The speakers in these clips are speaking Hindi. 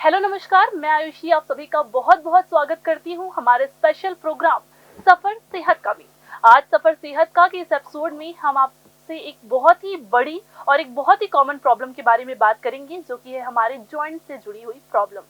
हेलो नमस्कार, मैं आयुषी आप सभी का बहुत बहुत स्वागत करती हूँ हमारे स्पेशल प्रोग्राम सफर सेहत का में। आज सफर सेहत का के इस एपिसोड में हम आपसे एक बहुत ही बड़ी और एक बहुत ही कॉमन प्रॉब्लम के बारे में बात करेंगे, जो कि है हमारे जॉइंट से जुड़ी हुई प्रॉब्लम।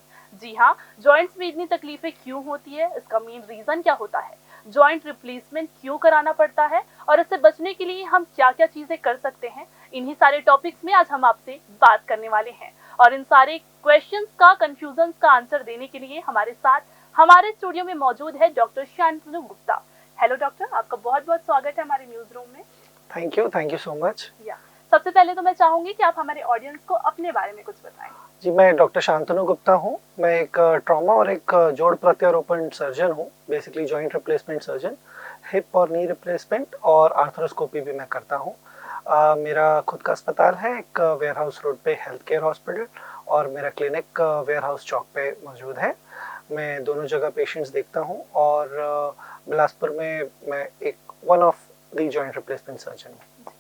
जी हाँ, जॉइंट्स में इतनी तकलीफें क्यों होती है, इसका मेन रीजन क्या होता है, जॉइंट रिप्लेसमेंट क्यों कराना पड़ता है और इससे बचने के लिए हम क्या क्या चीजें कर सकते हैं, इन्हीं सारे टॉपिक्स में आज हम आपसे बात करने वाले हैं। और इन सारे क्वेश्चंस का कंफ्यूजन का आंसर देने के लिए हमारे साथ हमारे स्टूडियो में मौजूद है doctor Shantanu Gupta. Hello doctor, आपका बहुत बहुत स्वागत है हमारे न्यूज रूम में। Thank you so much. सबसे पहले तो मैं चाहूंगी कि आप हमारे ऑडियंस को अपने बारे में कुछ बताएं। जी, मैं डॉक्टर शांतनु गुप्ता हूँ। मैं एक ट्रॉमा और एक जोड़ प्रत्यारोपण सर्जन हूँ, basically joint replacement surgeon. Hip और नी रिप्लेसमेंट और आर्थरोस्कोपी भी मैं करता हूँ। मेरा खुद का अस्पताल है एक वेयर हाउस रोड पे हेल्थ केयर हॉस्पिटल, और मेरा क्लिनिक वेयर हाउस चौक पे मौजूद है। मैं दोनों जगह पेशेंट्स देखता हूँ, और बिलासपुर में मैं एक one of the joint replacement surgeon हूँ।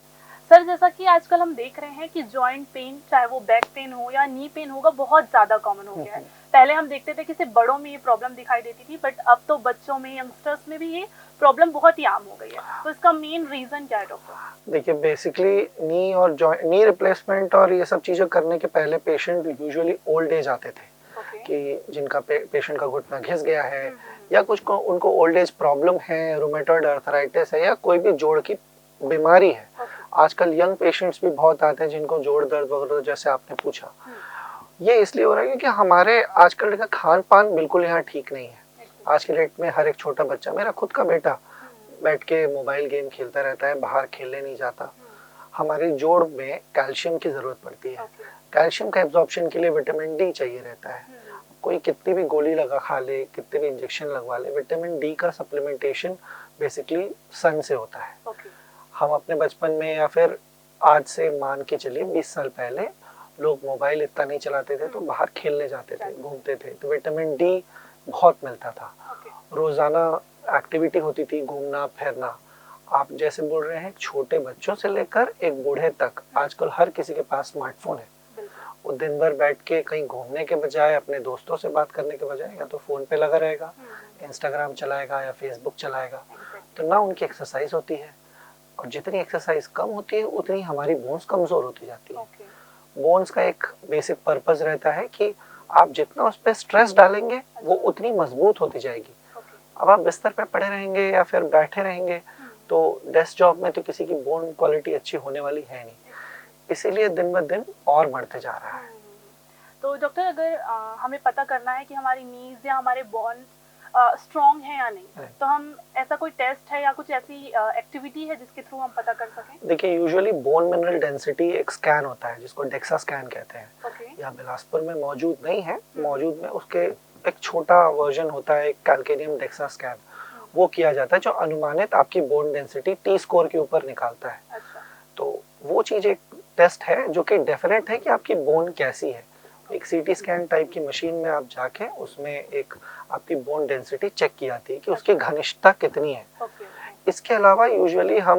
सर, जैसा कि आजकल हम देख रहे हैं कि जॉइंट पेन, चाहे वो बैक पेन हो या नी पेन होगा, बहुत ज्यादा कॉमन हो गया है। पहले हम देखते थे कि सिर्फ बड़ों में ये प्रॉब्लम दिखाई देती थी, बट अब तो बच्चों में, यंगस्टर्स में भी ये प्रॉब्लम बहुत ही आम हो गई है। तो इसका मेन रीजन क्या है डॉक्टर? देखिए, बेसिकली नी और नी रिप्लेसमेंट और ये सब चीज़ें करने के पहले पेशेंट यूजुअली ओल्ड एज आते थे। कि जिनका पेशेंट का घुटना घिस गया है, या कुछ को उनको ओल्ड एज प्रॉब्लम है, रूमेटॉइड अर्थराइटिस है, या कोई भी जोड़ की बीमारी है। आजकल यंग पेशेंट्स भी बहुत आते हैं जिनको जोड़ दर्द वगैरह, जैसे आपने पूछा। ये इसलिए हो रहा है क्योंकि हमारे आजकल का खान पान बिल्कुल यहाँ ठीक नहीं है। आज के डेट में हर एक छोटा बच्चा, मेरा खुद का बेटा, बैठ के मोबाइल गेम खेलता रहता है, बाहर खेलने नहीं जाता। हमारे जोड़ में कैल्शियम की जरूरत पड़ती है। कैल्शियम का एब्जॉर्प्शन के लिए विटामिन डी चाहिए रहता है। कोई कितनी भी गोली लगा खा ले, कितने भी इंजेक्शन लगवा ले, विटामिन डी का सप्लीमेंटेशन बेसिकली सन से होता है। हम अपने बचपन में, या फिर आज से मान के चलिए 20 साल पहले, लोग मोबाइल इतना नहीं चलाते थे, तो बाहर खेलने जाते थे, घूमते थे, तो विटामिन डी बहुत मिलता था। रोजाना एक्टिविटी होती थी, घूमना फिरना। आप जैसे बोल रहे हैं, छोटे बच्चों से लेकर एक बूढ़े तक आजकल हर किसी के पास स्मार्टफोन है। वो दिन भर बैठ के कहीं घूमने के बजाय, अपने दोस्तों से बात करने के बजाय, या तो फोन पे लगा रहेगा, इंस्टाग्राम चलाएगा या फेसबुक चलाएगा। तो ना उनकी एक्सरसाइज होती है, और जितनी एक्सरसाइज कम होती है उतनी हमारी बोन्स कमजोर होती जाती है। बोन्स का एक बेसिक पर्पस रहता है कि आप जितना उस पर स्ट्रेस डालेंगे वो उतनी मजबूत होती जाएगी। अब आप बिस्तर पे पड़े रहेंगे या फिर बैठे रहेंगे, तो डेस्क जॉब में तो किसी की बोन क्वालिटी अच्छी होने वाली है नहीं, इसीलिए दिन ब दिन और बढ़ते जा रहा है। तो डॉक्टर, अगर हमें पता करना है कि हमारी नीज या हमारे बोन स्ट्रॉन्ग है या नहीं, तो हम ऐसा कोई टेस्ट है या कुछ ऐसी एक्टिविटी है जिसके थ्रू हम पता कर सकें? देखिए, यूजुअली बोन मिनरल डेंसिटी एक स्कैन होता है जिसको डेक्सा स्कैन कहते हैं। यहाँ बिलासपुर में मौजूद नहीं है, मौजूद में उसके एक छोटा वर्जन होता है, कैल्केनियम डेक्सा स्कैन। वो किया जाता है, जो अनुमानित आपकी बोन डेंसिटी टी स्कोर के ऊपर निकालता है। तो वो चीज एक टेस्ट है जो कि डेफिनेट है कि आपकी बोन कैसी है। एक सीटी स्कैन टाइप की मशीन में आप जाके उसमें एक आपकी बोन डेंसिटी चेक की जाती है कि उसकी घनिष्ठता कितनी है। इसके अलावा यूजुअली हम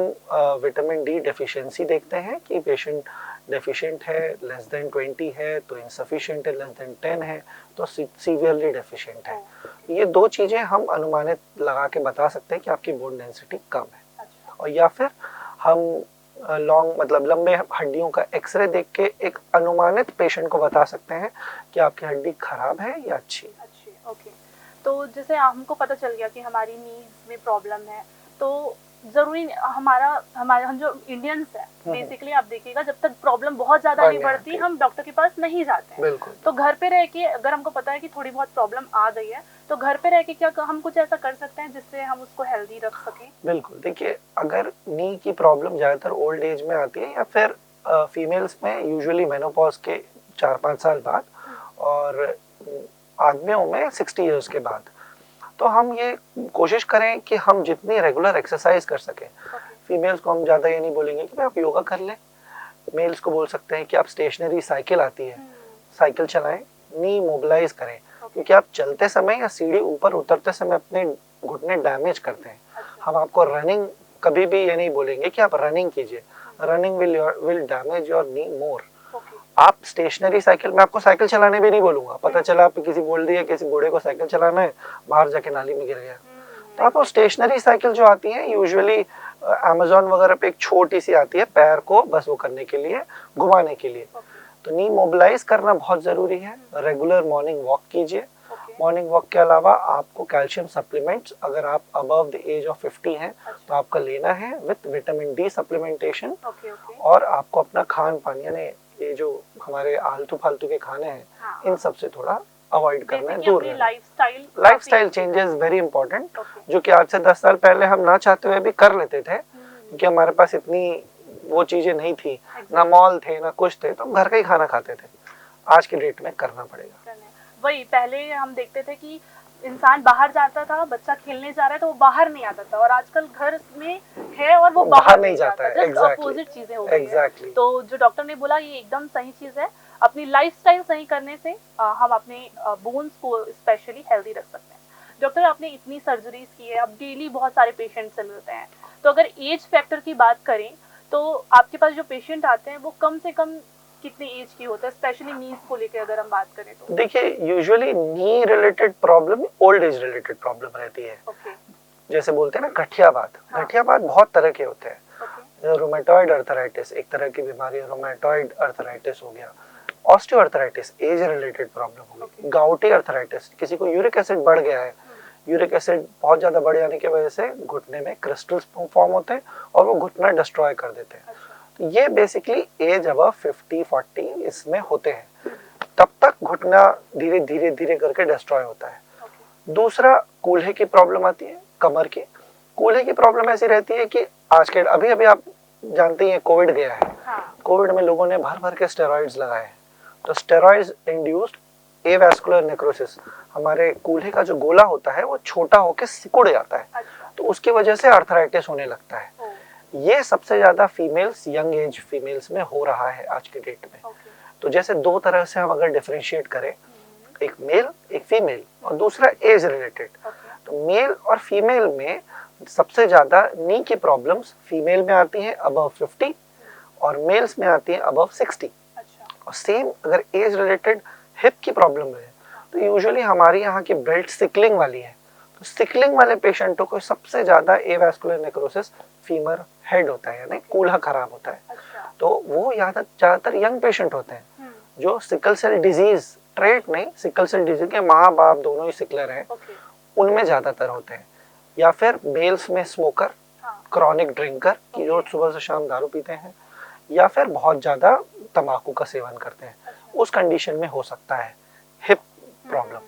विटामिन डी डेफिशिएंसी देखते हैं कि पेशेंट डेफिशिएंट है, लेस देन 20 है तो इनसफिशिएंट है, लेस देन 10 है तो सीवियरली डेफिशिएंट है। ये दो चीजें हम अनुमानित लगा के बता सकते हैं कि आपकी बोन डेंसिटी कम है। और या फिर हम मतलब लंबे हड्डियों का एक्सरे देख के एक अनुमानित पेशेंट को बता सकते हैं कि आपकी हड्डी खराब है या अच्छी। ओके, तो जैसे हमको पता चल गया कि हमारी नीज में प्रॉब्लम है, तो जरूरी हम जो इंडियंस है, बेसिकली आप देखिएगा, जब तक प्रॉब्लम बहुत ज्यादा नहीं बढ़ती हम डॉक्टर के पास नहीं जाते हैं। तो घर पे रह के अगर हमको पता है कि थोड़ी बहुत प्रॉब्लम आ गई है, तो घर पे रह के क्या हम कुछ ऐसा कर सकते हैं जिससे हम उसको हेल्दी रख सकें? बिल्कुल, देखिए, अगर नी की प्रॉब्लम ज्यादातर ओल्ड एज में आती है, या फिर फीमेल्स में यूजुअली मेनोपॉज के 4-5 साल बाद, और आदमियों में 60 इयर्स के बाद, तो हम ये कोशिश करें कि हम जितनी रेगुलर एक्सरसाइज कर सकें। फीमेल्स को हम ज़्यादा ये नहीं बोलेंगे कि आप योगा कर लें, मेल्स को बोल सकते हैं कि आप स्टेशनरी साइकिल आती है, साइकिल चलाएं, नी मोबिलाइज करें, क्योंकि आप चलते समय या सीढ़ी ऊपर उतरते समय अपने घुटने डैमेज करते हैं। हम आपको रनिंग कभी भी ये नहीं बोलेंगे कि आप रनिंग कीजिए, running will damage your knee more. आप स्टेशनरी साइकिल, मैं आपको साइकिल चलाने भी नहीं बोलूंगा, पता चला आप किसी बोल दिया किसी बूढ़े को साइकिल चलाना है, बाहर जाके नाली में गिर गया, तो आप वो स्टेशनरी साइकिल जो आती है यूजुअली अमेज़न वगैरह पे एक छोटी सी आती है, पैर को बस वो करने के लिए, घुमाने के लिए। तो नी मोबिलाइज करना बहुत जरूरी है। रेगुलर मॉर्निंग वॉक कीजिए। मॉर्निंग वॉक के अलावा आपको कैल्शियम सप्लीमेंट्स, अगर आप अबव द एज ऑफ 50 हैं तो आपका लेना है, विद विटामिन डी सप्लीमेंटेशन। और आपको अपना खान पान, यानी ये जो हमारे आलतू फालतू के खाने हैं, इन सब से थोड़ा अवॉइड करना है, दूर रहना। लाइफस्टाइल चेंजेस वेरी इंपॉर्टेंट, जो कि आज से 10 साल पहले हम ना चाहते हुए भी कर लेते थे, क्योंकि हमारे पास इतनी वो चीजें नहीं थी, ना मॉल थे ना कुछ थे, तो हम घर का ही खाना खाते थे। आज के डेट में करना पड़ेगा। वही पहले हम देखते थे कि इंसान बाहर जाता था, बच्चा खेलने जा रहा है तो वो बाहर नहीं आता था, और आजकल घर में है और वो बाहर नहीं जाता है। अपोजिट चीजें हो गई हैं। तो जो डॉक्टर ने बोला ये एकदम सही चीज है। अपनी लाइफस्टाइल सही करने से हम अपने बोन्स को स्पेशली हेल्दी रख सकते हैं। डॉक्टर, आपने इतनी सर्जरीज की है, अब डेली बहुत सारे पेशेंट से मिलते हैं, तो अगर एज फैक्टर की बात करें तो आपके पास जो पेशेंट आते हैं वो कम से कम कितने एज की होता है, स्पेशली नीज को लेकर अगर हम बात करें तो? देखिए, usually knee related problem old age related problem रहती है। जैसे बोलते हैं ना गठियावात, गठियावात बहुत तरह के होते हैं। रोमेटॉइड अर्थराइटिस एक तरह की बीमारी है, रोमेटॉइड अर्थराइटिस हो गया। ऑस्टियोआर्थराइटिस एज रिलेटेड प्रॉब्लम हो गई। गाउटी अर्थराइटिस, किसी को यूरिक एसिड बढ़ गया है, यूरिक एसिड बहुत ज्यादा बढ़ जाने की वजह से घुटने में क्रिस्टल्स फॉर्म होते हैं और वो घुटना डिस्ट्रॉय कर देते हैं। तो ये बेसिकली एज अबव 50-40 इसमें होते हैं। तब तक घुटना धीरे धीरे धीरे करके डिस्ट्रॉय होता है। दूसरा, कूल्हे की प्रॉब्लम आती है, कमर की। कूल्हे की प्रॉब्लम ऐसी रहती है कि आज के अभी अभी आप जानते हैं कोविड गया है, कोविड में लोगों ने भर भर के स्टेरॉइड्स लगाए हैं, तो स्टेरॉइड्स इंड्यूस्ड एवास्कुलर नेक्रोसिस, हमारे कूल्हे का जो गोला होता है वो छोटा होकर सिकुड़ जाता है, तो उसकी वजह से अर्थराइटिस होने लगता है। ये सबसे ज्यादा फीमेल्स, यंग एज फीमेल्स में हो रहा है आज के डेट में। तो जैसे दो तरह से हम अगर डिफरेंशिएट करें, एक मेल एक फीमेल, और दूसरा एज रिलेटेड, तो मेल और फीमेल में सबसे ज्यादा नी की प्रॉब्लम्स फीमेल में आती हैं अबव 50 और मेल्स में आती हैं अबव 60। और सेम अगर एज रिलेटेड हिप की प्रॉब्लम है तो यूजुअली हमारी यहाँ की बेल्ट सिकलिंग वाली है, तो सिकलिंग वाले पेशेंटों को सबसे ज्यादा एवास्कुलर नेक्रोसिस फीमर हेड होता है, यानी कूल्हा खराब होता है। तो वो ज्यादातर यंग पेशेंट होते हैं जो सिकल सेल डिजीज, ट्रेट नहीं, सिकल सेल डिजीज के माँ बाप दोनों ही सिकलर हैं, उनमें ज्यादातर होते हैं। या फिर मेल्स में स्मोकर, क्रॉनिक ड्रिंकर की जो सुबह से शाम दारू पीते हैं, या फिर बहुत ज्यादा तंबाकू का सेवन करते हैं, उस कंडीशन में हो सकता है हिप प्रॉब्लम।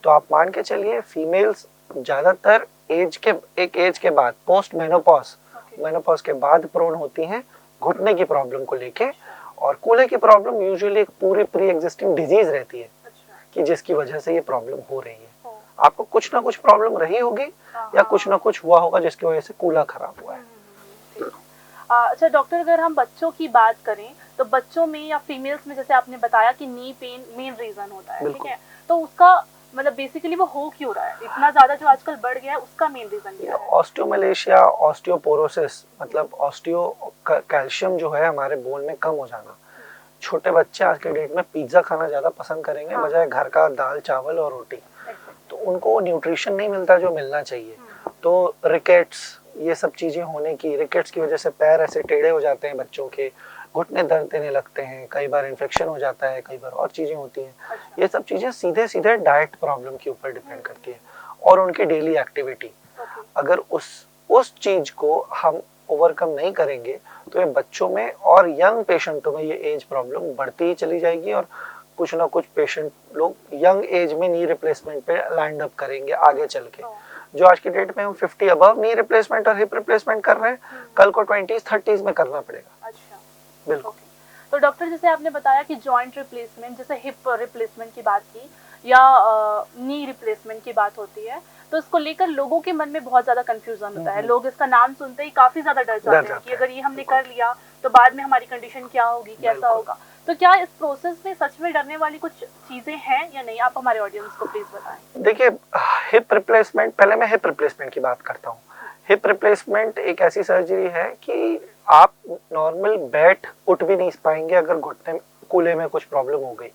तो आप मान के चलिए फीमेल्स ज्यादातर एक एज के बाद, पोस्ट मेनोपॉज, मेनोपॉज के बाद प्रोन होती हैं घुटने की प्रॉब्लम को लेके। और कूल्हे की प्रॉब्लम यूजुअली एक पूरी प्री एग्जिस्टिंग डिजीज रहती है कि जिसकी वजह से ये प्रॉब्लम हो रही है। आपको कुछ ना कुछ प्रॉब्लम रही होगी या कुछ ना कुछ हुआ होगा जिसकी वजह से कूल्हा खराब हुआ है। अच्छा डॉक्टर, अगर हम बच्चों की बात करें तो बच्चों में या फीमेल्स में, जैसे आपने बताया कि नी पेन मेन रीजन होता है, ठीक है, तो उसका मतलब बेसिकली वो हो क्यों रहा है इतना ज्यादा जो आजकल बढ़ गया है, उसका मेन रीजन क्या है? ऑस्टियोमलेशिया, ऑस्टियोपोरोसिस, मतलब ऑस्टियो कैल्शियम जो है हमारे बोन में कम हो जाना। छोटे बच्चे आज के डेट में पिज्जा खाना ज्यादा पसंद करेंगे बजाय घर का दाल चावल और रोटी, तो उनको न्यूट्रिशन नहीं मिलता जो मिलना चाहिए। तो रिकेट्स, ये सब चीजें होने की, रिकेट्स की वजह से पैर ऐसे टेढ़े हो जाते हैं बच्चों के, घुटने दर्द देने लगते हैं, कई बार इन्फेक्शन हो जाता है, कई बार और चीजें होती हैं। ये सब चीजें सीधे सीधे डाइट प्रॉब्लम के ऊपर डिपेंड करती है और उनकी डेली एक्टिविटी। अगर उस चीज को हम ओवरकम नहीं करेंगे तो ये बच्चों में और यंग पेशेंटों में ये एज प्रॉब्लम बढ़ती ही चली जाएगी, और कुछ ना कुछ पेशेंट लोग यंग एज में नी रिप्लेसमेंट पे लैंड अप करेंगे आगे चल के। जो आज की डेट में हम 50 अबव नी रिप्लेसमेंट और हिप रिप्लेसमेंट कर रहे हैं, कल को 20s 30s में करना पड़ेगा। अच्छा, बिल्कुल। तो डॉक्टर, जैसे आपने बताया कि जॉइंट रिप्लेसमेंट, जैसे हिप रिप्लेसमेंट की बात की या नी रिप्लेसमेंट की बात होती है, तो इसको लेकर लोगों के मन में बहुत ज्यादा कंफ्यूजन होता है। लोग इसका नाम सुनते ही काफी ज्यादा डर जाते हैं कि अगर ये हमने कर लिया तो बाद में हमारी कंडीशन क्या होगी, कैसा होगा। तो क्या इस प्रोसेस में सच में डरने वाली कुछ चीजें हैं या नहीं? आप हमारे ऑडियंस को प्लीज बताएं। देखिए, हिप रिप्लेसमेंट, पहले मैं हिप रिप्लेसमेंट की बात करता हूँ। हिप रिप्लेसमेंट एक ऐसी सर्जरी है कि आप नॉर्मल बैठ उठ भी नहीं पाएंगे अगर घुटने कूल्हे में कुछ प्रॉब्लम हो गई।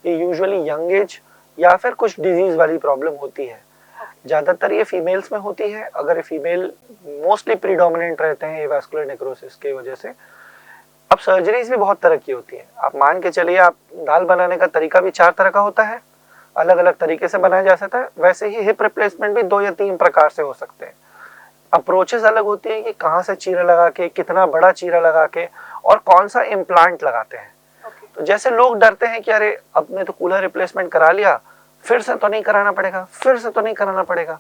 ये यूजुअली यंग एज या फिर कुछ डिजीज वाली प्रॉब्लम होती है। ज़्यादातर ये फीमेल्स में होती है। अगर ये फीमेल मोस्टली प्रीडोमिनेंट रहते हैं वास्कुलर नेक्रोसिस की वजह से। अब सर्जरीज भी बहुत तरह की होती है। आप मान के चलिए, आप दाल बनाने का तरीका भी 4 तरह का होता है, अलग अलग तरीके से बनाया जा सकता है। वैसे ही हिप रिप्लेसमेंट भी 2 या 3 प्रकार से हो सकते हैं। अप्रोचेस अलग होती है कि कहाँ से चीरा लगा के, कितना बड़ा चीरा लगा के, और कौन सा इम्प्लांट लगाते हैं। तो जैसे लोग डरते हैं कि अरे अब मैं तो कूल्हा रिप्लेसमेंट करा लिया, फिर से तो नहीं कराना पड़ेगा, फिर से तो नहीं कराना पड़ेगा।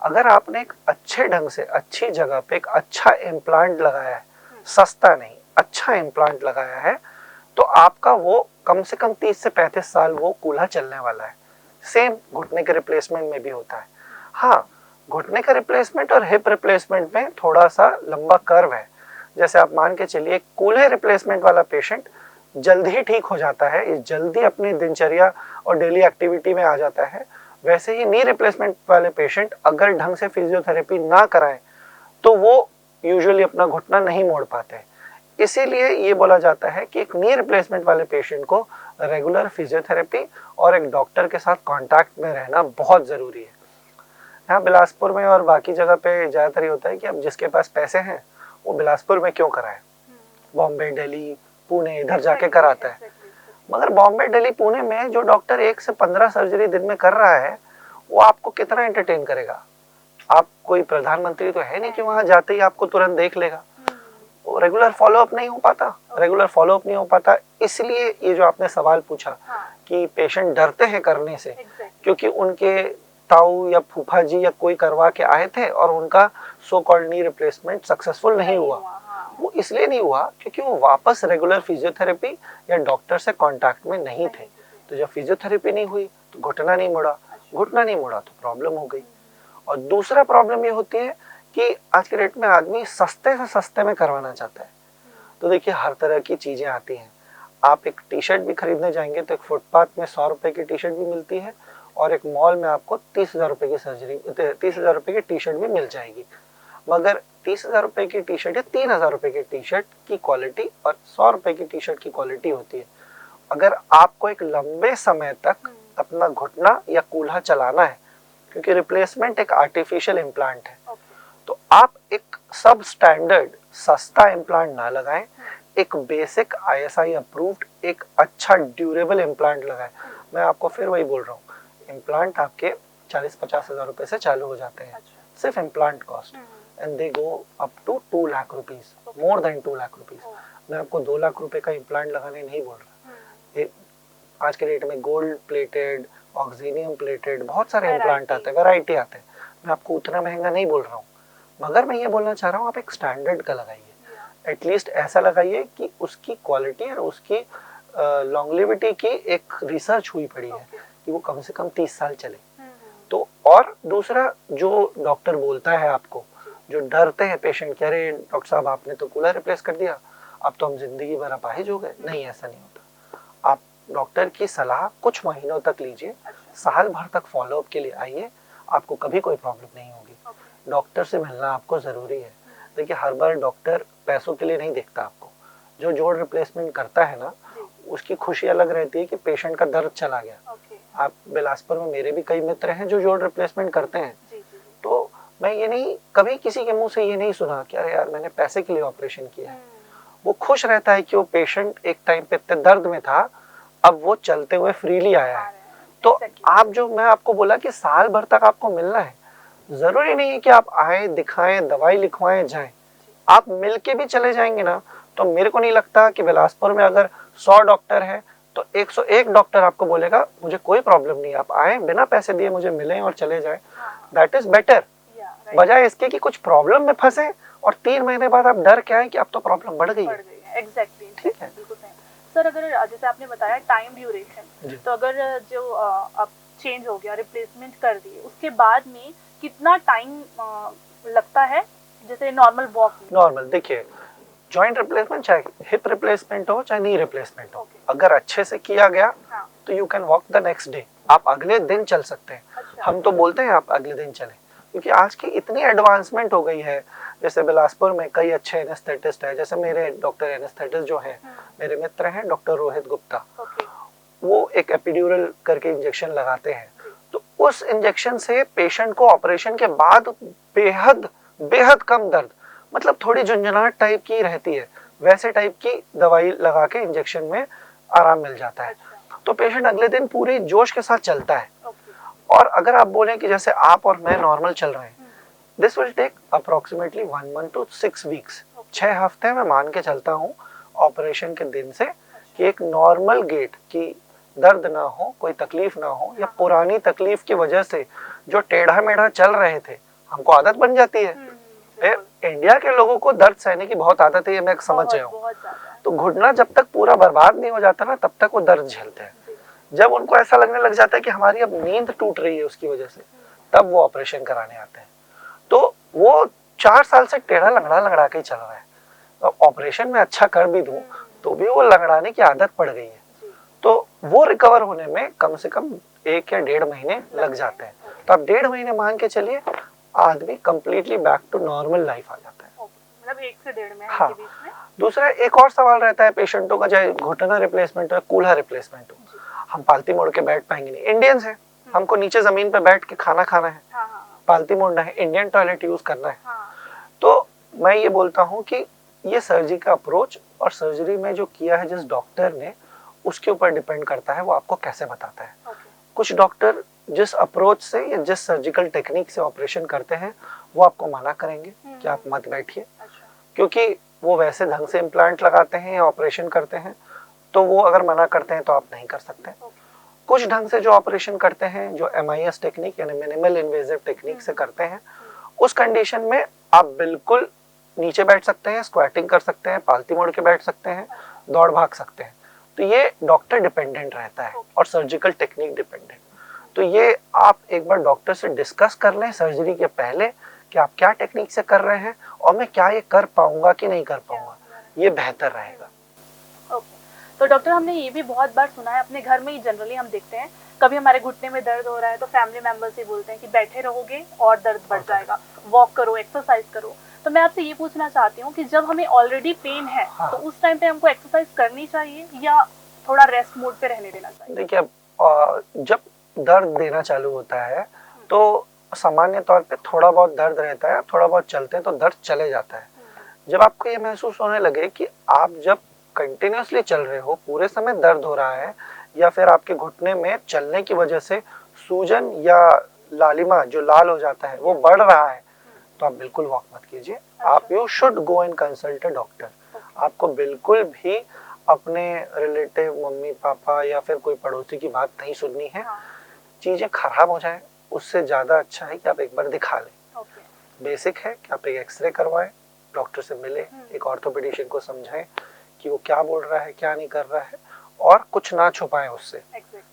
अगर आपने एक अच्छे ढंग से अच्छी जगह पे एक अच्छा इम्प्लांट लगाया है, सस्ता नहीं अच्छा इम्प्लांट लगाया है, तो आपका वो कम से कम 30 से 35 साल वो कूल्हा चलने वाला है। सेम घुटने के रिप्लेसमेंट में भी होता है। हाँ, घुटने का रिप्लेसमेंट और हिप रिप्लेसमेंट में थोड़ा सा लंबा कर्व है। जैसे आप मान के चलिए, कूल्हे रिप्लेसमेंट वाला पेशेंट जल्दी ही ठीक हो जाता है, ये जल्दी अपनी दिनचर्या और डेली एक्टिविटी में आ जाता है। वैसे ही नी रिप्लेसमेंट वाले पेशेंट अगर ढंग से फिजियोथेरेपी ना कराएं तो वो यूजुअली अपना घुटना नहीं मोड़ पाते। इसीलिए ये बोला जाता है कि एक नी रिप्लेसमेंट वाले पेशेंट को रेगुलर फिजियोथेरेपी और एक डॉक्टर के साथ कांटेक्ट में रहना बहुत ज़रूरी है। यहाँ बिलासपुर में और बाकी जगह पे ज़्यादातर ये होता है कि अब जिसके पास पैसे हैं वो बिलासपुर में क्यों कराए, बॉम्बे, दिल्ली, पुणे इधर जाके कराता है। मगर बॉम्बे, दिल्ली, पुणे में जो डॉक्टर 1 से 15 सर्जरी दिन में कर रहा है, वो आपको कितना एंटरटेन करेगा। आप कोई प्रधानमंत्री तो है नहीं कि वहाँ जाते ही आपको तुरंत देख लेगा। वो रेगुलर फॉलोअप नहीं हो पाता। इसलिए ये जो आपने सवाल पूछा कि पेशेंट डरते हैं करने से, क्योंकि उनके ताऊ या फूफा जी या कोई करवा के आए थे और उनका so called knee replacement successful नहीं हुआ। वो इसलिए नहीं हुआ क्योंकि वो वापस रेगुलर फिजियोथेरेपी या डॉक्टर से कांटेक्ट में नहीं थे। तो जब फिजियोथेरेपी नहीं हुई तो घुटना नहीं मुड़ा तो प्रॉब्लम हो गई। और दूसरा प्रॉब्लम ये होती है कि आज के डेट में आदमी सस्ते से सस्ते में करवाना चाहता है। तो देखिए, हर तरह की चीजें आती हैं। आप एक टी शर्ट भी खरीदने जाएंगे तो एक फुटपाथ में 100 रुपए की टी शर्ट भी मिलती है, और एक मॉल में आपको 30,000 रुपए की 30,000 रुपए की टी शर्ट भी मिल जाएगी। मगर 30,000 रुपए की टी शर्ट या 3,000 रुपए की टी शर्ट की क्वालिटी और 100 रुपए की टी शर्ट की क्वालिटी होती है। अगर आपको एक लंबे समय तक अपना घुटना या कूल्हा चलाना है, क्योंकि रिप्लेसमेंट एक आर्टिफिशियल इम्प्लांट है, तो आप एक सब स्टैंडर्ड सस्ता इम्प्लांट ना लगाएं, एक बेसिक ISI अप्रूव्ड एक अच्छा ड्यूरेबल इम्प्लांट लगाएं। मैं आपको फिर वही बोल रहा हूँ, इम्प्लांट आपके 40-50 हज़ार रुपए से चालू हो जाते हैं, सिर्फ implant cost, and they go up to 2 lakh rupees, more than 2 lakh rupees. मैं आपको 2 लाख रुपए का इम्प्लांट लगाने नहीं बोल रहा। आज के डेट में गोल्ड प्लेटेड, ऑक्सीनियम प्लेटेड बहुत सारे इम्प्लांट आते हैं, वैरायटी आते हैं। मैं आपको उतना महंगा नहीं बोल रहा हूँ, मगर मैं ये बोलना चाह रहा हूँ आप एक स्टैंडर्ड का लगाइए। एटलीस्ट ऐसा लगाइए कि उसकी क्वालिटी और उसकी लॉन्गलिविटी की एक रिसर्च हुई पड़ी है कि वो कम से कम 30 साल चले। तो और दूसरा, जो डॉक्टर बोलता है आपको, जो डरते हैं पेशेंट कि अरे डॉक्टर साहब आपने तो कूल्हा रिप्लेस कर दिया, अब तो हम जिंदगी भर अपाहिज हो गए। नहीं, ऐसा नहीं होता। आप डॉक्टर की सलाह कुछ महीनों तक लीजिए, साल भर तक फॉलोअप के लिए आइए, आपको कभी कोई प्रॉब्लम नहीं होगी। डॉक्टर से मिलना आपको ज़रूरी है। देखिए, हर बार डॉक्टर पैसों के लिए नहीं देखता आपको। जो जोड़ रिप्लेसमेंट करता है ना, उसकी खुशी अलग रहती है कि पेशेंट का दर्द चला गया। आप बिलासपुर में मेरे भी कई मित्र हैं जो जोड़ रिप्लेसमेंट करते हैं। तो मैं ये नहीं, कभी किसी के मुंह से ये नहीं सुना कि अरे यार मैंने पैसे के लिए ऑपरेशन किया है। वो खुश रहता है कि वो पेशेंट एक टाइम पे इतने दर्द में था, अब वो चलते हुए फ्रीली आया है। तो आप जो मैं आपको बोला कि साल भर तक आपको मिलना है, जरूरी नहीं है कि आप आए, दिखाएं, दवाई लिखवाएं, जाएं। आप मिलके भी चले जाएंगे ना, तो मेरे को नहीं लगता कि बिलासपुर में अगर 100 डॉक्टर है तो 101 डॉक्टर आपको बोलेगा मुझे कोई प्रॉब्लम नहीं, आप आए बिना पैसे दिए मुझे मिलें और चले जाएं। दैट इज बेटर, बजाय इसके कि कुछ प्रॉब्लम में फंसे और 3 महीने बाद आप डर के आए कि अब तो प्रॉब्लम बढ़ गई है। एग्जैक्टली, ठीक है, बिल्कुल सही। सर, अगर जैसे आपने बताया टाइम ड्यूरेशन, तो अगर जो अब चेंज हो गया, रिप्लेसमेंट कर दिए, उसके बाद में कितना टाइम लगता है जैसे नॉर्मल वॉक में? नॉर्मल देखिए, जॉइंट रिप्लेसमेंट चाहे हिप रिप्लेसमेंट हो चाहे नी रिप्लेसमेंट हो, अगर अच्छे से किया गया तो you can walk the next day, आप अगले दिन चल सकते हैं। हम तो बोलते हैं आप अगले दिन चलें, क्योंकि आज की इतनी एडवांसमेंट हो गई है, जैसे बिलासपुर में कई अच्छे एनेस्थेटिस्ट हैं, जैसे मेरे डॉक्टर एनेस्थेटिस्ट जो हैं, मेरे मित्र हैं डॉक्टर रोहित गुप्ता, वो एक एपिड्यूरल करके इंजेक्शन लगाते हैं। तो उस इंजेक्शन से पेशेंट को ऑपरेशन के बाद बेहद बेहद कम दर्द, मतलब थोड़ी झुंझुनाहट टाइप की रहती है, वैसे टाइप की दवाई लगा के इंजेक्शन में आराम मिल जाता है। तो पेशेंट अगले दिन पूरे जोश के साथ चलता है। और अगर आप बोलें कि जैसे आप और मैं नॉर्मल चल रहे हैं, this will take approximately 1 month to 6 weeks, 6 हफ्ते में मान के चलता हूँ ऑपरेशन के दिन से, कि एक नॉर्मल गेट की दर्द ना हो, कोई तकलीफ ना हो, या पुरानी तकलीफ की वजह से जो टेढ़ा मेढ़ा चल रहे थे, हमको आदत बन जाती है। इंडिया के लोगों को दर्द सहने की बहुत आदत है, ये मैं समझ रहा हूँ। तो घुटना जब तक पूरा बर्बाद नहीं हो जाता ना, तब तक वो दर्द झेलते हैं। जब उनको ऐसा लगने लग जाता है कि हमारी अब नींद टूट रही है उसकी वजह से, तब वो ऑपरेशन कराने आते हैं। तो वो 4 साल से टेढ़ा लंगड़ा के ही चल रहा है, तो ऑपरेशन में अच्छा कर भी दूं तो भी वो लंगड़ाने की आदत पड़ गई है। तो वो रिकवर होने में कम से कम 1 या 1.5 महीने लग जाते हैं। तो आप 1.5 महीने मान के चलिए, आदमी completely back to normal life आ जाता है। मतलब 1 से 1.5 महीने हाँ। के बीच में। दूसरा एक और सवाल रहता है पेशेंटों का, चाहे घुटना रिप्लेसमेंट हो, कूल्हा रिप्लेसमेंट हो, हम पालती मोड़ के बैठ पाएंगे नहीं, इंडियंस हैं, हमको नीचे जमीन पे बैठ के खाना खाना है, पालती मोड़ना है, इंडियन टॉयलेट यूज करना है। तो मैं ये बोलता हूँ कि ये सर्जरी का अप्रोच और सर्जरी में जो किया है जिस डॉक्टर ने, उसके ऊपर डिपेंड करता है वो आपको कैसे बताता है। कुछ डॉक्टर जिस अप्रोच से या जिस सर्जिकल टेक्निक से ऑपरेशन करते हैं वो आपको मना करेंगे कि आप मत बैठिए, क्योंकि वो वैसे ढंग से इम्प्लांट लगाते हैं या ऑपरेशन करते हैं, तो वो अगर मना करते हैं तो आप नहीं कर सकते। कुछ ढंग से जो ऑपरेशन करते हैं, जो MIS टेक्निक यानी मिनिमल इन्वेजिव टेक्निक से करते हैं, उस कंडीशन में आप बिल्कुल नीचे बैठ सकते हैं, स्क्वाटिंग कर सकते हैं, पालती मोड़ के बैठ सकते हैं, दौड़ भाग सकते हैं। तो ये डॉक्टर डिपेंडेंट रहता है और सर्जिकल टेक्निक डिपेंडेंट। तो ये आप एक बार डॉक्टर से डिस्कस कर लें सर्जरी के पहले कि आप क्या टेक्निक से कर रहे हैं और मैं क्या ये कर पाऊंगा कि नहीं कर पाऊंगा, ये बेहतर रहेगा। तो डॉक्टर, हमने ये भी बहुत बार सुना है, अपने घर में ही जनरली हम देखते हैं, कभी हमारे घुटने में दर्द हो रहा है तो फैमिली मेंबर्स ही बोलते हैं कि बैठे रहोगे और दर्द बढ़ जाएगा, वॉक करो, एक्सरसाइज करो। तो मैं आपसे ये पूछना चाहती हूँ कि जब हमें ऑलरेडी पेन है तो उस टाइम पे हमको एक्सरसाइज करनी चाहिए या थोड़ा रेस्ट मोड पे रहने देना चाहिए? देखिए, जब दर्द देना चालू होता है तो सामान्य तौर पे थोड़ा बहुत दर्द रहता है, थोड़ा बहुत चलते हैं तो दर्द चले जाता है। जब आपको ये महसूस होने लगे कि आप जब कंटिन्यूअसली चल रहे हो, पूरे समय दर्द हो रहा है, या फिर आपके घुटने में चलने की वजह से सूजन या लालिमा जो लाल हो जाता है वो बढ़ रहा है, तो आप बिल्कुल वॉक मत कीजिए। आप you should go and consult a doctor. आपको बिल्कुल भी अपने रिलेटिव, मम्मी पापा या फिर कोई पड़ोसी की बात नहीं सुननी है। चीजें खराब हो जाए उससे ज्यादा अच्छा है कि आप एक बार दिखा लें। बेसिक है कि आप एक एक्सरे करवाएं, डॉक्टर से मिले, एक ऑर्थोपेडिशियन को समझाएं कि वो क्या बोल रहा है, क्या नहीं कर रहा है, और कुछ ना छुपाएं उससे,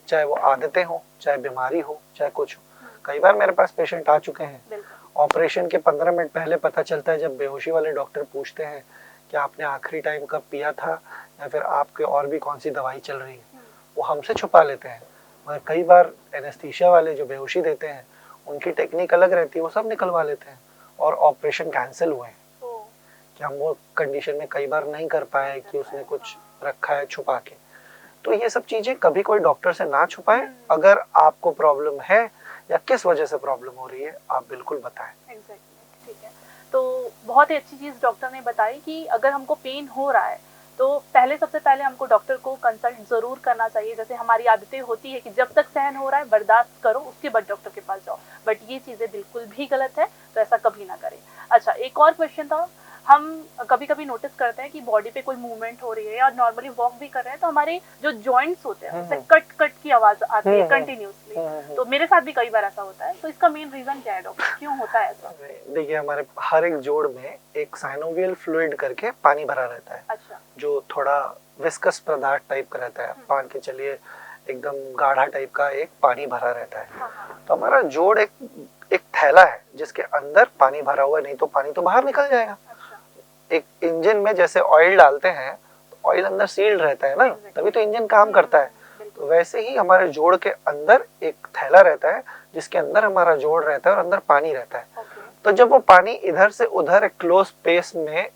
चाहे वो आदतें हो, चाहे बीमारी हो, चाहे कुछ हो। कई बार मेरे पास पेशेंट आ चुके हैं, ऑपरेशन के 15 मिनट पहले पता चलता है, जब बेहोशी वाले डॉक्टर पूछते हैं कि आपने आखिरी टाइम कब पिया था या फिर आपके और भी कौन सी दवाई चल रही है, वो हमसे छुपा लेते हैं। मगर कई बार एनेस्थीसिया वाले जो बेहोशी देते हैं उनकी टेक्निक अलग रहती है, वो सब निकलवा लेते हैं और ऑपरेशन कैंसिल हुए हैं कि हम वो कंडीशन में कई बार नहीं कर पाए कि उसने कुछ रखा है छुपा के। तो ये सब चीजें कभी कोई डॉक्टर से ना छुपाएं। अगर आपको प्रॉब्लम है या किस वजह से प्रॉब्लम हो रही है, आप बिल्कुल बताएं। ठीक है, तो बहुत ही अच्छी चीज डॉक्टर ने बताई कि अगर हमको पेन हो रहा है तो सबसे पहले हमको डॉक्टर को कंसल्ट जरूर करना चाहिए। जैसे हमारी आदतें होती है कि जब तक सहन हो रहा है बर्दाश्त करो, उसके बाद डॉक्टर के पास जाओ, बट ये चीजें बिल्कुल भी गलत है, तो ऐसा कभी ना करें। अच्छा, एक और क्वेश्चन था, हम कभी कभी नोटिस करते हैं कि बॉडी पे कोई मूवमेंट हो रही है या नॉर्मली वॉक भी कर रहे हैं तो हमारे जो जॉइंट्स होते हैं उससे कट कट की आवाज आती है कंटिन्यूसली। तो मेरे साथ भी कई बार ऐसा होता है, तो इसका मेन रीजन क्या है डॉक्टर, क्यों होता है ऐसा? देखिए, हमारे हर एक जोड़ में एक साइनोवियल फ्लूइड करके पानी भरा रहता है। अच्छा। जो थोड़ा विस्कस पदार्थ टाइप का रहता है, मान के चलिए एकदम गाढ़ा टाइप का एक पानी भरा रहता है। तो हमारा जोड़ एक थैला है जिसके अंदर पानी भरा हुआ है, नहीं तो पानी तो बाहर निकल जाएगा। एक इंजन में जैसे ऑयल डालते हैं तो ऑयल अंदर सील्ड रहता है ना, तभी तो इंजन काम करता है। तो वैसे ही हमारे जोड़ के अंदर एक थैला रहता है जिसके अंदर हमारा जोड़ रहता है और अंदर पानी रहता है। तो जब वो पानी इधर से उधर एक क्लोज स्पेस में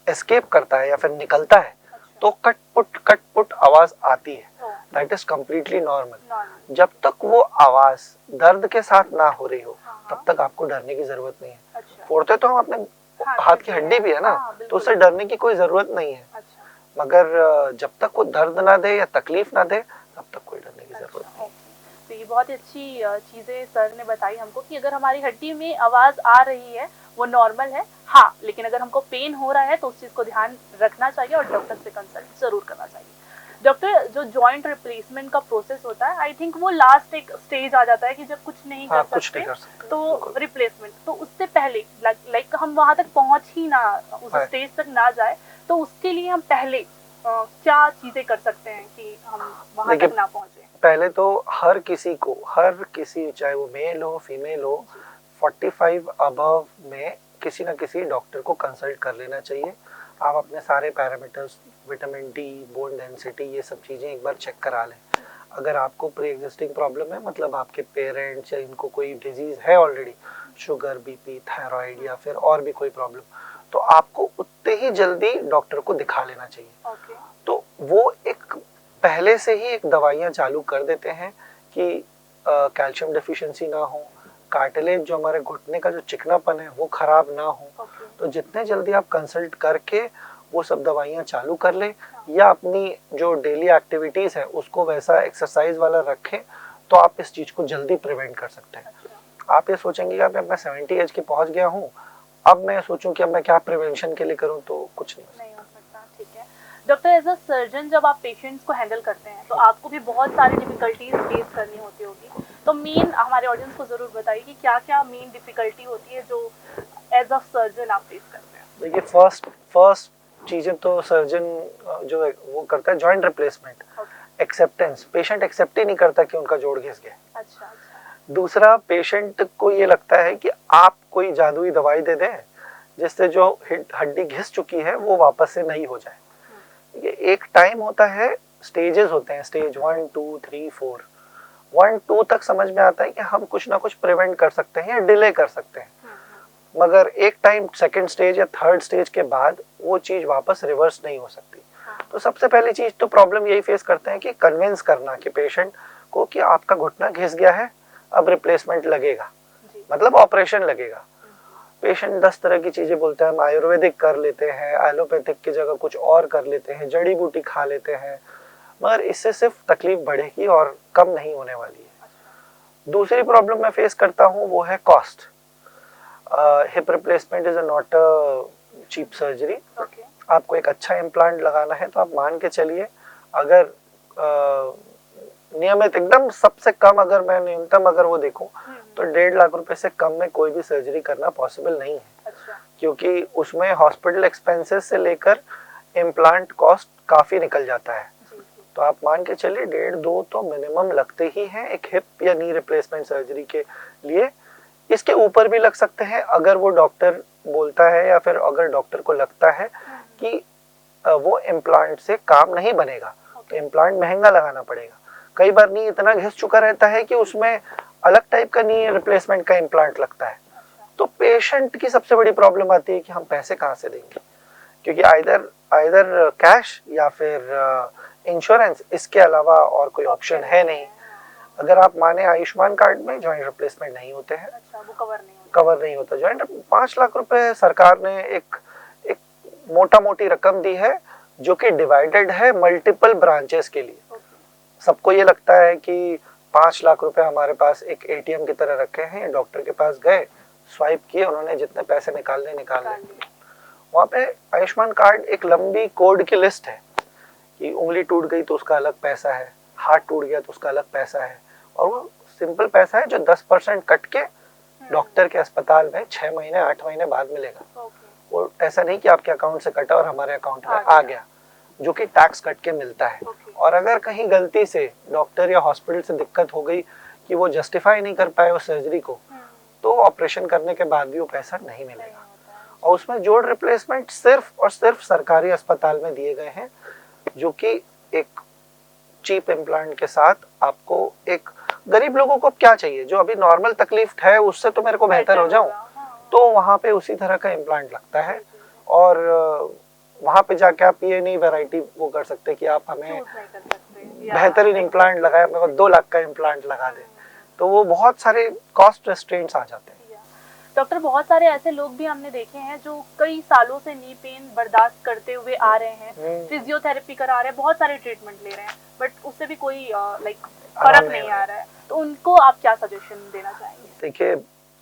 एस्केप करता है या फिर निकलता है, तो कट पुट आवाज आती है। That is completely normal. जब तक वो आवाज दर्द के साथ ना हो रही हो, तब तक आपको डरने की जरूरत नहीं है। फोड़ते तो हम अपने हाथ की हड्डी भी है ना, तो उससे डरने की कोई जरूरत नहीं है। मगर जब तक वो दर्द ना दे या तकलीफ ना दे, तब तक कोई डरने की जरूरत नहीं। तो ये बहुत अच्छी चीजें सर ने बताई हमको कि अगर हमारी हड्डी में आवाज आ रही है वो नॉर्मल है, हाँ, लेकिन अगर हमको पेन हो रहा है तो उस चीज को ध्यान रखना चाहिए और डॉक्टर से कंसल्ट जरूर करना चाहिए। डॉक्टर, जो जॉइंट रिप्लेसमेंट का प्रोसेस होता है, आई थिंक वो लास्ट एक स्टेज आ जाता है कि जब कुछ नहीं कर सकते तो रिप्लेसमेंट, तो उससे पहले लाइक हम वहां तक पहुंच ही ना, उस स्टेज तक ना जाए, तो उसके लिए हम पहले क्या चीजें कर सकते हैं कि हम वहां तक ना पहुंचे? पहले तो हर किसी चाहे वो मेल हो फीमेल हो, 45 अबव में किसी ना किसी डॉक्टर को कंसल्ट कर लेना चाहिए। आप अपने सारे parameters, vitamin D, bone density, ये सब चीज़ें एक बार चेक करा लें। अगर आपको प्री एग्जिस्टिंग प्रॉब्लम है, मतलब आपके पेरेंट्स या इनको कोई डिजीज़ है ऑलरेडी, शुगर, बीपी, थायराइड या फिर और भी कोई प्रॉब्लम, तो आपको उतने ही जल्दी डॉक्टर को दिखा लेना चाहिए। तो वो एक पहले से ही एक दवाइयाँ चालू कर देते हैं कि कैल्शियम डेफिशिएंसी ना हो, कार्टिलेज जो हमारे घुटने का जो चिकनापन है वो खराब ना हो। तो जितने जल्दी आप कंसल्ट करके वो सब दवाइयाँ चालू कर ले, या अपनी जो डेली एक्टिविटीज़ है उसको वैसा एक्सरसाइज वाला रखें, तो आप इस चीज़ को जल्दी प्रिवेंट कर सकते हैं। आप ये सोचेंगे कि अब मैं 70 एज के पहुँच गया हूँ, अब मैं सोचूं कि अब मैं क्या प्रिवेंशन के लिए करूँ, तो कुछ नहीं हो सकता। ठीक है डॉक्टर, एज अ सर्जन जब आप पेशेंट्स को हैंडल करते हैं तो आपको भी बहुत सारी डिफिकल्टीज फेस करनी होती होगी, तो मेन हमारे ऑडियंस को जरूर बताइए कि क्या क्या मेन डिफिकल्टी होती है जो एज अ सर्जन आप फेस करते हैं? देखिए, फर्स्ट चीजें तो सर्जन जो है वो करता है joint replacement, acceptance. Patient accept ही नहीं करता कि उनका जोड़ घिस गया। अच्छा। दूसरा, पेशेंट को ये लगता है कि आप कोई जादुई दवाई दे दें जिससे जो हड्डी घिस चुकी है वो वापस से नई हो जाए। ये एक टाइम होता है, स्टेजेस होते हैं, स्टेज 1, 2, 3, 4। 1, 2 तक समझ में आता है कि हम कुछ ना कुछ प्रिवेंट कर सकते हैं या डिले कर सकते हैं, मगर एक टाइम सेकंड स्टेज या थर्ड स्टेज के बाद वो चीज वापस रिवर्स नहीं हो सकती। तो सबसे पहली चीज तो प्रॉब्लम यही फेस करते हैं कि कन्विंस करना कि पेशेंट को कि आपका घुटना घिस गया है, अब रिप्लेसमेंट लगेगा, मतलब ऑपरेशन लगेगा। पेशेंट 10 तरह की चीजें बोलते हैं, हम आयुर्वेदिक कर लेते हैं, एलोपैथिक की जगह कुछ और कर लेते हैं, जड़ी बूटी खा लेते हैं, मगर इससे सिर्फ तकलीफ बढ़ेगी और कम नहीं होने वाली है। दूसरी प्रॉब्लम मैं फेस करता हूँ वो है cost. Hip replacement is not a cheap surgery. आपको एक अच्छा इम्प्लांट लगाना है तो आप मान के चलिए, अगर नियमित एकदम सबसे कम अगर मैं न्यूनतम अगर वो देखूं तो 1.5 लाख रुपए से कम में कोई भी सर्जरी करना पॉसिबल नहीं है। अच्छा। क्योंकि उसमें हॉस्पिटल एक्सपेंसेस से लेकर इम्प्लांट कॉस्ट काफी निकल जाता है। तो आप मान के चलिए 1.5-2 तो मिनिमम लगते ही हैं एक हिप या नी रिप्लेसमेंट सर्जरी के लिए। इसके ऊपर भी लग सकते हैं अगर वो डॉक्टर बोलता है या फिर अगर डॉक्टर को लगता है कि वो इम्प्लांट से काम नहीं बनेगा, तो इम्प्लांट महंगा लगाना पड़ेगा। कई बार नी इतना घिस चुका रहता है कि उसमें अलग टाइप का नी रिप्लेसमेंट का इम्प्लांट लगता है। तो पेशेंट की सबसे बड़ी प्रॉब्लम आती है कि हम पैसे कहाँ से देंगे, क्योंकि आइदर कैश या फिर इंश्योरेंस, इसके अलावा और कोई ऑप्शन है नहीं। अगर आप माने आयुष्मान कार्ड में जॉइंट रिप्लेसमेंट नहीं होते हैं। अच्छा, वो कवर नहीं होता जॉइंट। 5 लाख रुपए सरकार ने एक मोटा मोटी रकम दी है जो कि डिवाइडेड है मल्टीपल ब्रांचेस के लिए। सबको ये लगता है कि 5 लाख रुपए हमारे पास एक एटीएम की तरह रखे हैं, डॉक्टर के पास गए, स्वाइप किए, उन्होंने जितने पैसे निकाल ले। वहाँ पे आयुष्मान कार्ड एक लंबी कोड की लिस्ट है कि उंगली टूट गई तो उसका अलग पैसा है, हाथ टूट गया तो उसका अलग पैसा है, और वो सिंपल पैसा है जो 10% कट के डॉक्टर के अस्पताल में 6 महीने 8 महीने बाद मिलेगा। वो ऐसा नहीं कि आपके अकाउंट से कटा और हमारे अकाउंट में आ गया, जो कि टैक्स कट के मिलता है। और अगर कहीं गलती से डॉक्टर या हॉस्पिटल से दिक्कत हो गई कि वो जस्टिफाई नहीं कर पाए उस सर्जरी को, तो ऑपरेशन करने के बाद भी वो पैसा नहीं मिलेगा। और उसमें जोड़ रिप्लेसमेंट सिर्फ और सिर्फ सरकारी अस्पताल में दिए गए हैं, जो कि एक चीप इम्प्लांट के साथ आपको एक गरीब लोगों को क्या चाहिए, जो अभी नॉर्मल तकलीफ है उससे तो मेरे को बेहतर हो जाऊं, तो वहाँ पे उसी तरह का इम्प्लांट लगता है। और वहाँ पे जाके आप ये नहीं वैरायटी वो कर सकते कि आप हमें बेहतरीन इम्प्लांट लगाए, मेरे को 2 लाख का इम्प्लांट लगा दे, तो वो बहुत सारे कॉस्ट रेस्ट्रेंट्स आ जाते हैं। डॉक्टर, बहुत सारे ऐसे लोग भी हमने देखे हैं जो कई सालों से नी पेन बर्दाश्त करते हुए आ रहे हैं, फिजियोथेरेपी करा रहे हैं, बहुत सारे ट्रीटमेंट ले रहे हैं, बट उससे भी कोई फर्क नहीं आ रहा है, तो उनको आप क्या सजेशन देना चाहेंगे? देखिए,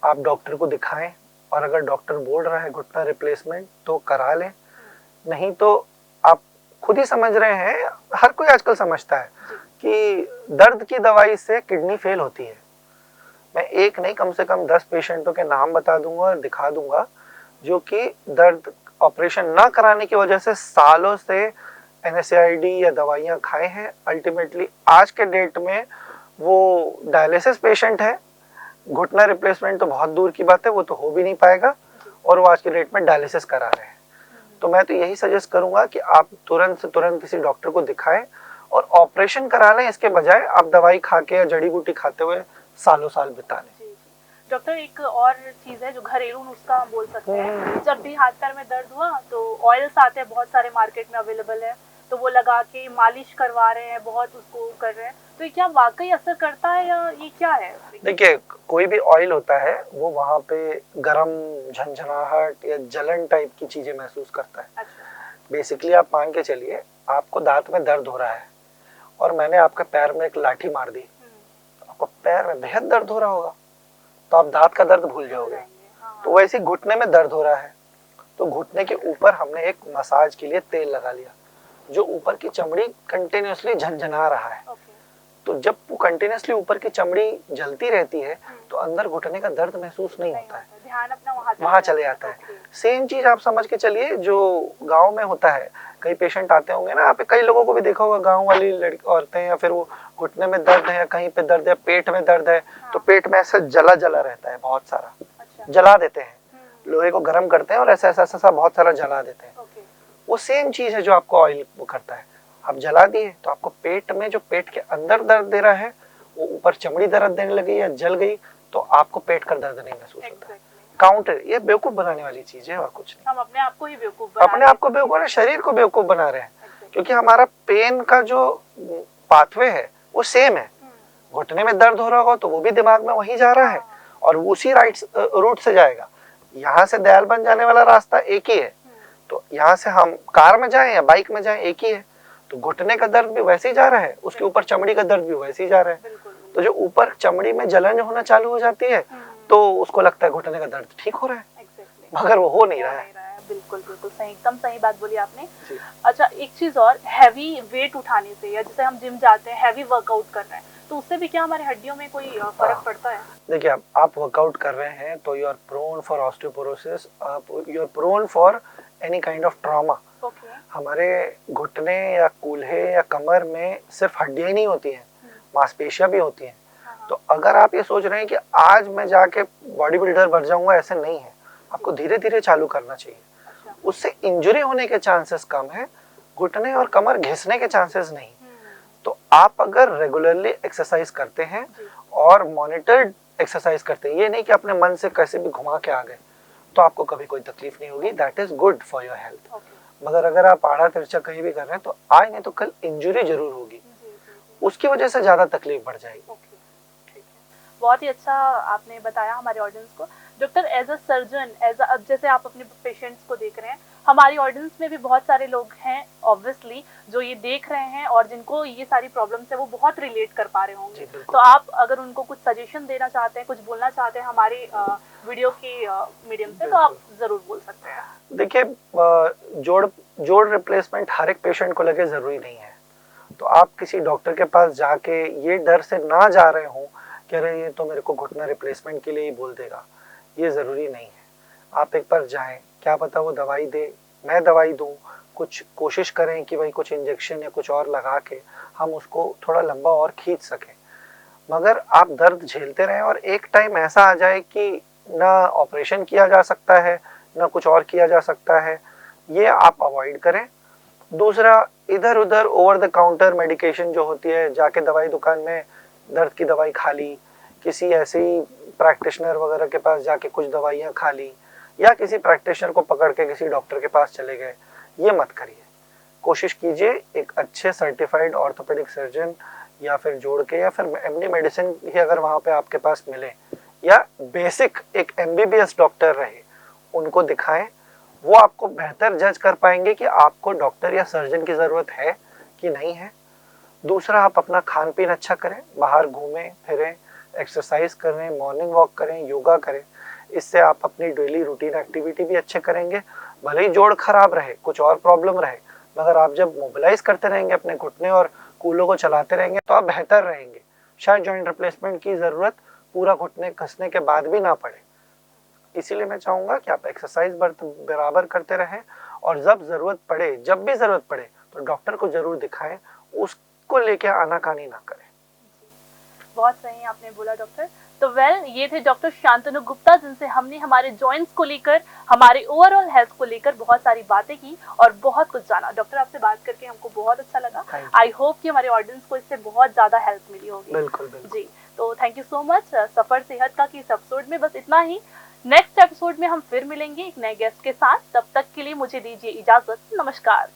आप डॉक्टर को दिखाएं, और अगर डॉक्टर बोल रहा है घुटना रिप्लेसमेंट तो करा लें, नहीं तो आप खुद ही समझ रहे हैं, हर कोई आजकल समझता है कि दर्द की दवाई से किडनी फेल होती है। मैं एक नहीं, कम से कम 10 पेशेंटों के नाम बता दूंगा और दिखा दूंगा जो कि दर्द ऑपरेशन ना कराने की वजह से सालों से NSAID या दवाइयां खाए हैं, अल्टीमेटली आज के डेट में वो डायलिसिस पेशेंट है। घुटना रिप्लेसमेंट तो बहुत दूर की बात है, वो तो हो भी नहीं पाएगा, और वो आज के डेट में डायलिसिस करा रहे हैं। तो मैं तो यही सजेस्ट करूंगा कि आप तुरंत से तुरंत किसी डॉक्टर को दिखाएं और ऑपरेशन करा लें, इसके बजाय आप दवाई खा के या जड़ी बूटी खाते हुए सालों साल बिता लें। डॉक्टर, एक और चीज है जो घरेलू नुस्खा हम बोल सकते हैं, जब भी हाथ पैर में दर्द हुआ तो ऑयल्स आते हैं, बहुत सारे मार्केट में अवेलेबल है, तो वो लगा के मालिश करवा रहे हैं, बहुत उसको कर रहे हैं, तो ये क्या वाकई असर करता है या ये क्या है? देखिए, कोई भी ऑयल होता है वो वहाँ पे गरम, झंझनाहट या जलन टाइप की चीजें महसूस करता है। अच्छा। बेसिकली आप मान के चलिए, आपको दांत में दर्द हो रहा है और मैंने आपके पैर में एक लाठी मार दी, आपको पैर में बेहद दर्द हो रहा होगा, तो आप दांत का दर्द भूल जाओगे। तो वैसे घुटने में दर्द हो रहा है, तो घुटने के ऊपर हमने एक मसाज के लिए तेल लगा लिया, जो ऊपर की चमड़ी कंटिन्यूअसली झंझना रहा है। तो जब वो कंटिन्यूअसली ऊपर की चमड़ी जलती रहती है तो अंदर घुटने का दर्द महसूस नहीं होता है, ध्यान अपना वहां चले जाता है। सेम चीज आप समझ के चलिए जो गांव में होता है, कई पेशेंट आते होंगे ना, आप कई लोगों को भी देखा होगा, गांव वाली लड़की औरतें, या फिर वो घुटने में दर्द है या कहीं पे दर्द है, पेट में दर्द है, तो पेट में ऐसा जला जला रहता है, बहुत सारा जला देते हैं, लोहे को गर्म करते हैं और ऐसा ऐसा ऐसा बहुत सारा जला देते हैं। वो सेम चीज है जो आपको ऑयल वो करता है। आप जला दिए तो आपको पेट में, जो पेट के अंदर दर्द दे रहा है, वो ऊपर चमड़ी दर्द देने लगी या जल गई, तो आपको पेट का दर्द नहीं महसूस होता है। काउंटर, ये बेवकूफ बनाने वाली चीज है और कुछ नहीं। हम अपने आप को ही बेवकूफ अपने आप को बेवकूफ, शरीर को बेवकूफ बना रहे हैं, क्योंकि हमारा पेन का जो पाथवे है वो सेम है। घुटने में दर्द हो रहा होगा तो वो भी दिमाग में वही जा रहा है और उसी राइट रूट से जाएगा। यहाँ से दयाल बन जाने वाला रास्ता एक ही है, तो यहाँ से हम कार में जाएं या बाइक में जाएं एक ही है, तो घुटने का दर्द भी वैसे ही जा रहा है, उसके ऊपर चमड़ी का दर्द भी वैसे ही जा रहा है। तो जो ऊपर चमड़ी में जलन होना चालू हो जाती है तो उसको लगता है घुटने का दर्द ठीक हो रहा है, मगर वो हो नहीं रहा है। बिल्कुल बिल्कुल सही, एकदम सही बात बोली आपने। अच्छा, एक चीज और, हैवी वेट उठाने से या जैसे हम जिम जाते हैं, हैवी वर्कआउट कर रहे हैं, तो उससे भी क्या हमारे हड्डियों में कोई फर्क पड़ता है? देखिए, आप वर्कआउट कर रहे हैं तो you are prone for osteoporosis, you are prone for any kind of trauma. हमारे घुटने या कूल्हे या कमर में सिर्फ हड्डियां ही नहीं होती हैं, मांसपेशियां भी होती हैं। तो अगर आप ये सोच रहे हैं कि आज मैं जाके बॉडी बिल्डर बन जाऊंगा, ऐसे नहीं है, आपको धीरे धीरे चालू करना चाहिए। उससे इंजरी होने के चांसेस कम है, घुटने और कमर घिसने के चांसेस नहीं। तो आप अगर रेगुलरली एक्सरसाइज करते हैं और मॉनिटर्ड एक्सरसाइज करते हैं, ये नहीं कि अपने मन से कैसे भी घुमा के आ गए, तो आपको कभी कोई तकलीफ नहीं होगी। That is good for your health. मगर अगर आप आड़ा तिरछा कहीं भी कर रहे हैं तो आज नहीं तो कल इंजरी जरूर होगी, उसकी वजह से ज्यादा तकलीफ बढ़ जाएगी। बहुत ही अच्छा आपने बताया हमारे ऑडियंस को। डॉक्टर, एज अ सर्जन, जैसे आप अपने पेशेंट्स को देख रहे हैं, हमारी ऑडियंस में भी बहुत सारे लोग हैं ऑब्वियसली जो ये देख रहे हैं और जिनको ये सारी प्रॉब्लम्स है वो बहुत रिलेट कर पा रहे होंगे। तो आप अगर उनको कुछ सजेशन देना चाहते हैं, कुछ बोलना चाहते हैं हमारी वीडियो की मीडियम से, तो आप जरूर बोल सकते हैं। देखिए, जोड़ रिप्लेसमेंट हर एक पेशेंट को लगे जरूरी नहीं है, तो आप किसी डॉक्टर के पास जाके ये डर से ना जा रहे हो कि अरे ये तो मेरे को घुटना रिप्लेसमेंट के लिए ही बोल देगा, ये जरूरी नहीं है। आप एक बार जाएं, क्या पता वो दवाई दे, मैं दवाई दूं, कुछ कोशिश करें कि भाई कुछ इंजेक्शन या कुछ और लगा के हम उसको थोड़ा लंबा और खींच सकें। मगर आप दर्द झेलते रहें और एक टाइम ऐसा आ जाए कि ना ऑपरेशन किया जा सकता है ना कुछ और किया जा सकता है, ये आप अवॉइड करें। दूसरा, इधर उधर ओवर द काउंटर मेडिकेशन जो होती है, जाके दवाई दुकान में दर्द की दवाई खा ली, किसी ऐसे ही प्रैक्टिशनर वगैरह के पास जाके कुछ दवाइयाँ खा ली या किसी प्रैक्टिशनर को पकड़ के किसी डॉक्टर के पास चले गए, ये मत करिए। कोशिश कीजिए एक अच्छे सर्टिफाइड ऑर्थोपेडिक सर्जन या फिर जोड़ के या फिर एमडी मेडिसिन ही अगर वहाँ पे आपके पास मिले या बेसिक एक एमबीबीएस डॉक्टर रहे, उनको दिखाएं। वो आपको बेहतर जज कर पाएंगे कि आपको डॉक्टर या सर्जन की ज़रूरत है कि नहीं है। दूसरा, आप अपना खान पीन अच्छा करें, बाहर घूमें फिरें, एक्सरसाइज करें, मॉर्निंग वॉक करें, योगा करें। इससे आप अपनी डेली रूटीन एक्टिविटी भी अच्छे करेंगे। भले ही जोड़ खराब रहे, कुछ और प्रॉब्लम रहे, मगर आप जब मोबिलाइज करते रहेंगे अपने घुटने और कूलों को चलाते रहेंगे तो आप बेहतर रहेंगे। शायद जॉइंट रिप्लेसमेंट की ज़रूरत पूरा घुटने कसने के बाद भी ना पड़े। इसीलिए मैं चाहूँगा कि आप एक्सरसाइज बराबर करते रहें और जब ज़रूरत पड़े, जब भी ज़रूरत पड़े तो डॉक्टर को ज़रूर दिखाएं, उसको लेके आनाकानी ना करें। बहुत सही आपने बोला डॉक्टर। तो ये थे डॉक्टर शांतनु गुप्ता, जिनसे हमने हमारे जॉइंट्स को लेकर, हमारे ओवरऑल हेल्थ को लेकर बहुत सारी बातें की और बहुत कुछ जाना। डॉक्टर, आपसे बात करके हमको बहुत अच्छा लगा। आई होप कि हमारे ऑडियंस को इससे बहुत ज्यादा हेल्प मिली होगी। बिल्कुल बिल्कुल जी, तो थैंक यू सो मच। सफर सेहत का की इस एपिसोड में बस इतना ही। नेक्स्ट एपिसोड में हम फिर मिलेंगे एक नए गेस्ट के साथ। तब तक के लिए मुझे दीजिए इजाजत। नमस्कार।